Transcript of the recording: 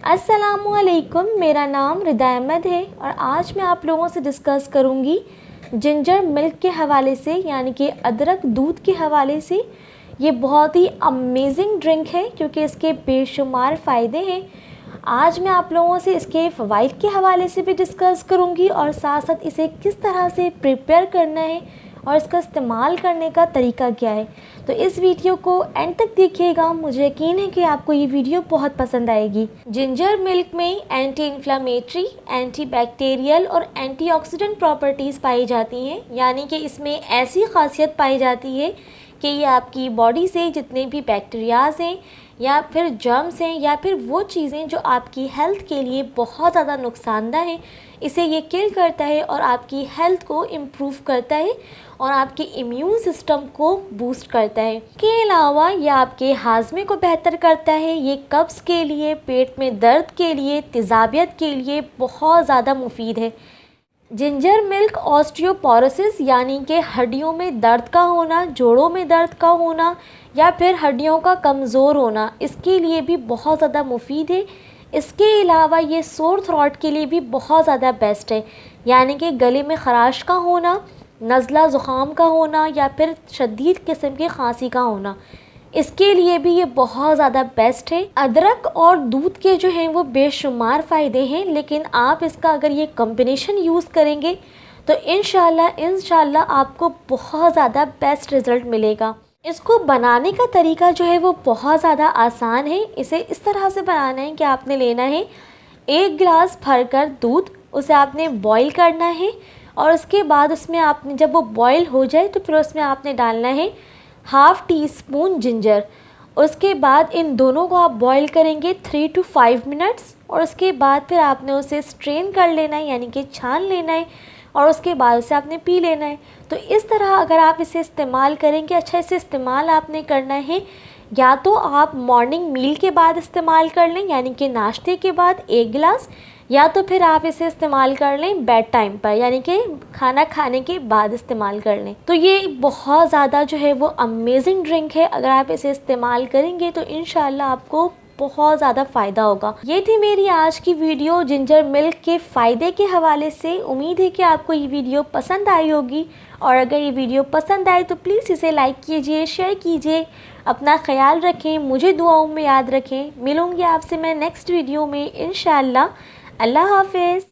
अस्सलामुअलैकुम, मेरा नाम रिदा अहमद है और आज मैं आप लोगों से डिस्कस करूंगी जिंजर मिल्क के हवाले से, यानी कि अदरक दूध के हवाले से। ये बहुत ही अमेजिंग ड्रिंक है क्योंकि इसके बेशुमार फ़ायदे हैं। आज मैं आप लोगों से इसके फ़वाइद के हवाले से भी डिस्कस करूंगी और साथ साथ इसे किस तरह से प्रिपेयर करना है और इसका इस्तेमाल करने का तरीका क्या है। तो इस वीडियो को एंड तक देखिएगा, मुझे यकीन है कि आपको ये वीडियो बहुत पसंद आएगी। जिंजर मिल्क में एंटी इन्फ्लामेटरी, एंटी बैक्टीरियल और एंटीऑक्सीडेंट प्रॉपर्टीज़ पाई जाती हैं, यानी कि इसमें ऐसी खासियत पाई जाती है कि ये आपकी बॉडी से जितने भी बैक्टीरियाज़ हैं या फिर जर्म्स हैं या फिर वो चीज़ें जो आपकी हेल्थ के लिए बहुत ज़्यादा नुकसानदा हैं, इसे ये किल करता है और आपकी हेल्थ को इम्प्रूव करता है और आपके इम्यून सिस्टम को बूस्ट करता है। के अलावा ये आपके हाजमे को बेहतर करता है। ये कब्ज़ के लिए, पेट में दर्द के लिए, तेज़ाबियत के लिए बहुत ज़्यादा मुफीद है। जिंजर मिल्क ऑस्टियोपोरोसिस यानी कि हड्डियों में दर्द का होना, जोड़ों में दर्द का होना या फिर हड्डियों का कमज़ोर होना, इसके लिए भी बहुत ज़्यादा मुफीद है। इसके अलावा ये सोर थ्रॉट के लिए भी बहुत ज़्यादा बेस्ट है, यानी कि गले में ख़राश का होना, नज़ला ज़ुकाम का होना या फिर शदीद किस्म की खांसी का होना, इसके लिए भी ये बहुत ज़्यादा बेस्ट है। अदरक और दूध के जो हैं वो बेशुमार फ़ायदे हैं, लेकिन आप इसका अगर ये कॉम्बिनेशन यूज़ करेंगे तो इंशाल्लाह आपको बहुत ज़्यादा बेस्ट रिज़ल्ट मिलेगा। इसको बनाने का तरीका जो है वो बहुत ज़्यादा आसान है। इसे इस तरह से बनाना है कि आपने लेना है 1 गिलास भरकर दूध, उसे आपने बॉईल करना है और उसके बाद उसमें आपने जब वो बॉईल हो जाए तो फिर उसमें आपने डालना है ½ टीस्पून जिंजर। उसके बाद इन दोनों को आप बॉईल करेंगे 3 to 5 मिनट्स और उसके बाद फिर आपने उसे स्ट्रेन कर लेना है, यानी कि छान लेना है और उसके बाद उसे आपने पी लेना है। तो इस तरह अगर आप इसे इस्तेमाल करेंगे, अच्छा इसे इस्तेमाल आपने करना है या तो आप मॉर्निंग मील के बाद इस्तेमाल कर लें, यानी कि नाश्ते के बाद 1 गिलास, या तो फिर आप इसे इस्तेमाल कर लें बेड टाइम पर, यानी कि खाना खाने के बाद इस्तेमाल कर लें। तो ये बहुत ज़्यादा जो है वो अमेजिंग ड्रिंक है। अगर आप इसे इस्तेमाल करेंगे तो इंशाल्लाह आपको बहुत ज़्यादा फ़ायदा होगा। ये थी मेरी आज की वीडियो जिंजर मिल्क के फ़ायदे के हवाले से। उम्मीद है कि आपको ये वीडियो पसंद आई होगी और अगर ये वीडियो पसंद आए तो प्लीज़ इसे लाइक कीजिए, शेयर कीजिए। अपना ख्याल रखें, मुझे दुआओं में याद रखें। मिलूँगी आपसे मैं नेक्स्ट वीडियो में इंशाल्लाह। अल्लाह हाफ़िज़।